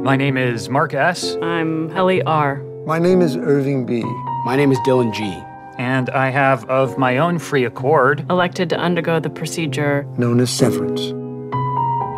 My name is Mark S. I'm Helly R. My name is Irving B. My name is Dylan G. And I have, of my own free accord, Elected to undergo the procedure Known as severance.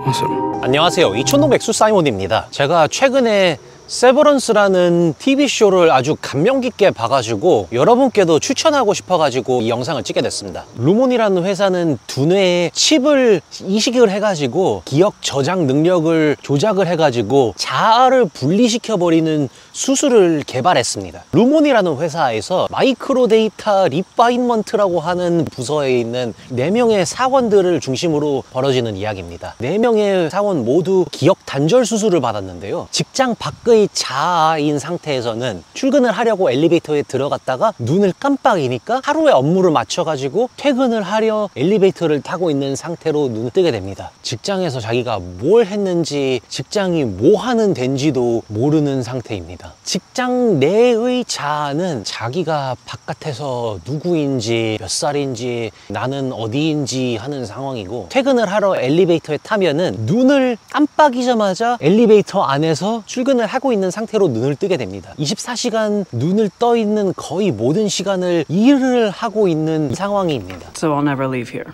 Awesome. 안녕하세요. 이촌동 백수 사이몬입니다. 제가 최근에 세버런스라는 TV쇼를 아주 감명 깊게 봐가지고 여러분께도 추천하고 싶어가지고 이 영상을 찍게 됐습니다. 루몬이라는 회사는 두뇌에 칩을 이식을 해가지고 기억 저장 능력을 조작을 해가지고 자아를 분리시켜버리는 수술을 개발했습니다. 루몬이라는 회사에서 마이크로 데이터 리파인먼트라고 하는 부서에 있는 4명의 사원들을 중심으로 벌어지는 이야기입니다. 4명의 사원 모두 기억 단절 수술을 받았는데요. 직장 밖의 자아인 상태에서는 출근을 하려고 엘리베이터에 들어갔다가 눈을 깜빡이니까 하루의 업무를 맞춰가지고 퇴근을 하려 엘리베이터를 타고 있는 상태로 눈을 뜨게 됩니다. 직장에서 자기가 뭘 했는지, 직장이 뭐 하는 데인지도 모르는 상태입니다. 직장 내의 자아는 자기가 바깥에서 누구인지, 몇 살인지, 나는 어디인지 하는 상황이고, 퇴근을 하러 엘리베이터에 타면은 눈을 깜빡이자마자 엘리베이터 안에서 출근을 하고 있는 상태로 눈을 뜨게 됩니다. 24시간 눈을 떠 있는 거의 모든 시간을 일을 하고 있는 상황입니다. so I'll never leave here.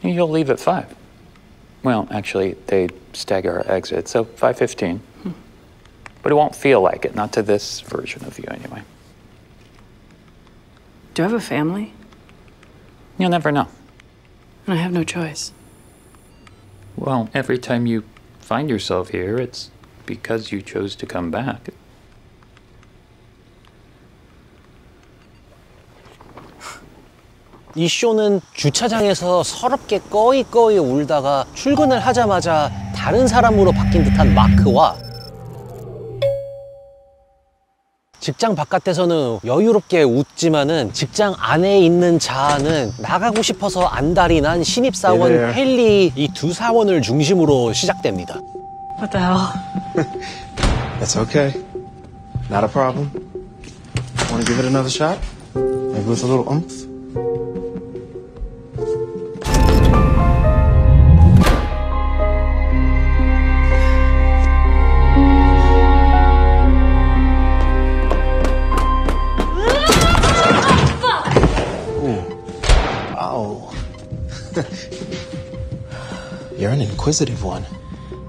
you'll leave at 5. Well, actually, they stagger our exit, so 5:15. But it won't feel like it, not to this version of you anyway. Do I have a family? You'll never know. And I have no choice. Well, every time you find yourself here, it's because you chose to come back. 이 쇼는 주차장에서 서럽게 꺼이꺼이 울다가 출근을 하자마자 다른 사람으로 바뀐 듯한 마크와 직장 바깥에서는 여유롭게 웃지만은 직장 안에 있는 자아는 나가고 싶어서 안달이 난 신입사원 헨리, 이 두 사원을 중심으로 시작됩니다. What the hell? That's okay. Not a problem. Want to give it another shot? Maybe with a little oomph? You're an inquisitive one.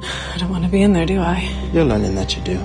I don't want to be in there, do I? You're learning that you do.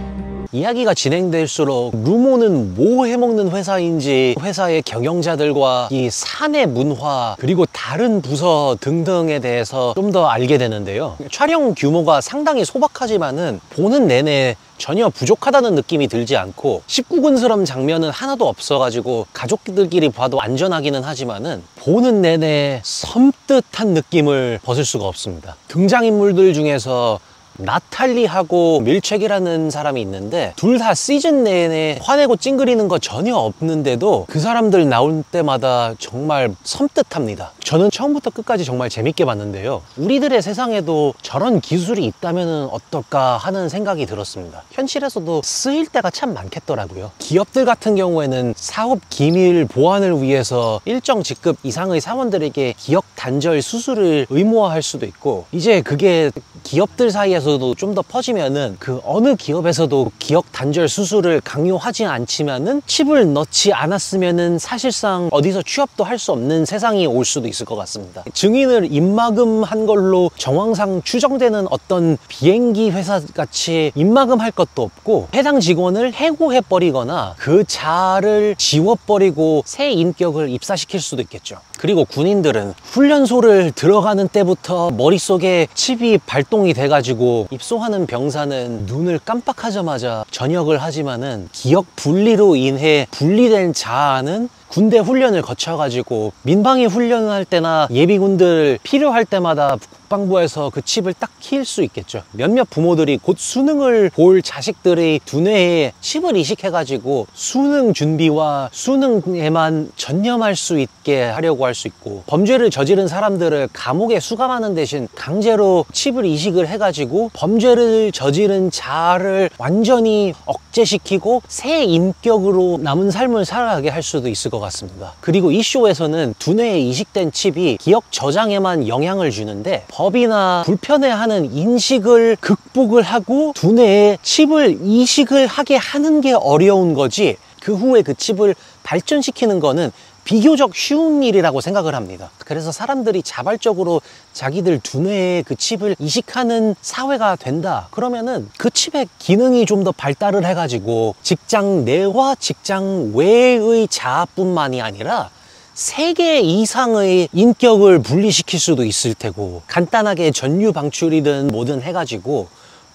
이야기가 진행될수록 루몬은 뭐 해먹는 회사인지 회사의 경영자들과 이 사내 문화 그리고 다른 부서 등등에 대해서 좀 더 알게 되는데요. 촬영 규모가 상당히 소박하지만은 보는 내내 전혀 부족하다는 느낌이 들지 않고 19금스러운 장면은 하나도 없어가지고 가족들끼리 봐도 안전하기는 하지만은 보는 내내 섬뜩한 느낌을 벗을 수가 없습니다. 등장인물들 중에서 나탈리하고 밀책이라는 사람이 있는데 둘 다 시즌 내내 화내고 찡그리는 거 전혀 없는데도 그 사람들 나올 때마다 정말 섬뜩합니다. 저는 처음부터 끝까지 정말 재밌게 봤는데요. 우리들의 세상에도 저런 기술이 있다면 어떨까 하는 생각이 들었습니다. 현실에서도 쓰일 때가 참 많겠더라고요. 기업들 같은 경우에는 사업 기밀 보안을 위해서 일정 직급 이상의 사원들에게 기억 단절 수술을 의무화할 수도 있고, 이제 그게 기업들 사이에서도 좀 더 퍼지면은 그 어느 기업에서도 기억 단절 수술을 강요하지 않지만은 칩을 넣지 않았으면은 사실상 어디서 취업도 할 수 없는 세상이 올 수도 있을 것 같습니다. 증인을 입막음한 걸로 정황상 추정되는 어떤 비행기 회사 같이 입막음할 것도 없고 해당 직원을 해고해 버리거나 그 자아를 지워버리고 새 인격을 입사시킬 수도 있겠죠. 그리고 군인들은 훈련소를 들어가는 때부터 머릿속에 칩이 발동이 돼가지고 입소하는 병사는 눈을 깜빡하자마자 전역을 하지만은 기억 분리로 인해 분리된 자아는 군대 훈련을 거쳐가지고 민방위 훈련을 할 때나 예비군들 필요할 때마다 국방부에서 그 칩을 딱 킬 수 있겠죠. 몇몇 부모들이 곧 수능을 볼 자식들의 두뇌에 칩을 이식해가지고 수능 준비와 수능에만 전념할 수 있게 하려고 할 수 있고, 범죄를 저지른 사람들을 감옥에 수감하는 대신 강제로 칩을 이식을 해가지고 범죄를 저지른 자아를 완전히 억제시키고 새 인격으로 남은 삶을 살아가게 할 수도 있을 것 것 같습니다. 그리고 이 쇼에서는 두뇌에 이식된 칩이 기억 저장에만 영향을 주는데 법이나 불편해하는 인식을 극복을 하고 두뇌에 칩을 이식을 하게 하는 게 어려운 거지, 그 후에 그 칩을 발전시키는 거는 비교적 쉬운 일이라고 생각을 합니다. 그래서 사람들이 자발적으로 자기들 두뇌에 그 칩을 이식하는 사회가 된다 그러면은 그 칩의 기능이 좀 더 발달을 해가지고 직장 내와 직장 외의 자아뿐만이 아니라 3개 이상의 인격을 분리시킬 수도 있을 테고, 간단하게 전류 방출이든 뭐든 해가지고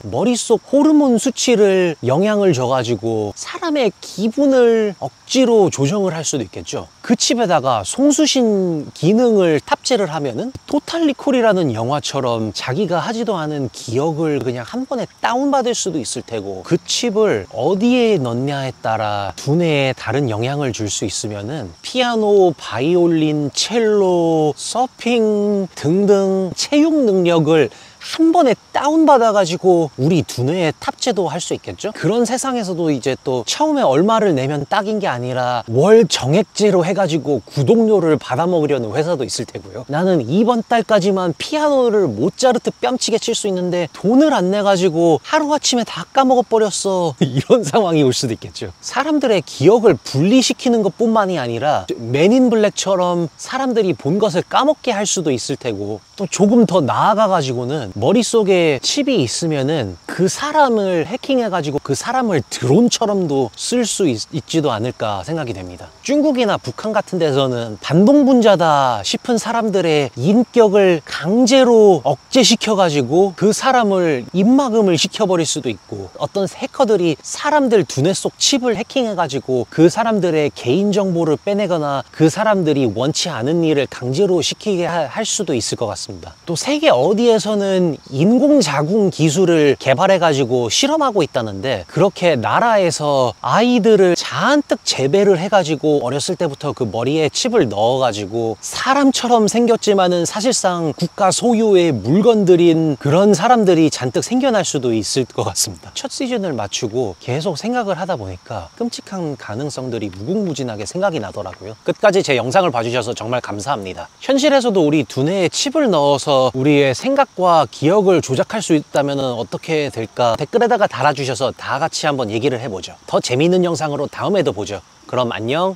머릿속 호르몬 수치를 영향을 줘가지고 사람의 기분을 억지로 조정을 할 수도 있겠죠. 그 칩에다가 송수신 기능을 탑재를 하면은 토탈 리콜이라는 영화처럼 자기가 하지도 않은 기억을 그냥 한 번에 다운받을 수도 있을 테고, 그 칩을 어디에 넣냐에 따라 두뇌에 다른 영향을 줄 수 있으면은 피아노, 바이올린, 첼로, 서핑 등등 체육 능력을 한 번에 다운받아가지고 우리 두뇌에 탑재도 할 수 있겠죠. 그런 세상에서도 이제 또 처음에 얼마를 내면 딱인 게 아니라 월 정액제로 해가지고 구독료를 받아먹으려는 회사도 있을 테고요. 나는 이번 달까지만 피아노를 모차르트 뺨치게 칠 수 있는데 돈을 안 내가지고 하루아침에 다 까먹어버렸어. 이런 상황이 올 수도 있겠죠. 사람들의 기억을 분리시키는 것뿐만이 아니라 맨인 블랙처럼 사람들이 본 것을 까먹게 할 수도 있을 테고, 또 조금 더 나아가가지고는 머릿속에 칩이 있으면은 그 사람을 해킹해가지고 그 사람을 드론처럼도 쓸 수 있지도 않을까 생각이 됩니다. 중국이나 북한 같은 데서는 반동분자다 싶은 사람들의 인격을 강제로 억제시켜가지고 그 사람을 입막음을 시켜버릴 수도 있고, 어떤 해커들이 사람들 두뇌 속 칩을 해킹해가지고 그 사람들의 개인정보를 빼내거나 그 사람들이 원치 않은 일을 강제로 시키게 할 수도 있을 것 같습니다. 또 세계 어디에서는 인공자궁 기술을 개발해가지고 실험하고 있다는데, 그렇게 나라에서 아이들을 잔뜩 재배를 해가지고 어렸을 때부터 그 머리에 칩을 넣어가지고 사람처럼 생겼지만은 사실상 국가 소유의 물건들인 그런 사람들이 잔뜩 생겨날 수도 있을 것 같습니다. 첫 시즌을 맞추고 계속 생각을 하다 보니까 끔찍한 가능성들이 무궁무진하게 생각이 나더라고요. 끝까지 제 영상을 봐주셔서 정말 감사합니다. 현실에서도 우리 두뇌에 칩을 넣어서 우리의 생각과 기억을 조작할 수 있다면 어떻게 될까 댓글에다가 달아주셔서 다 같이 한번 얘기를 해보죠. 더 재미있는 영상으로 다음에도 보죠. 그럼 안녕.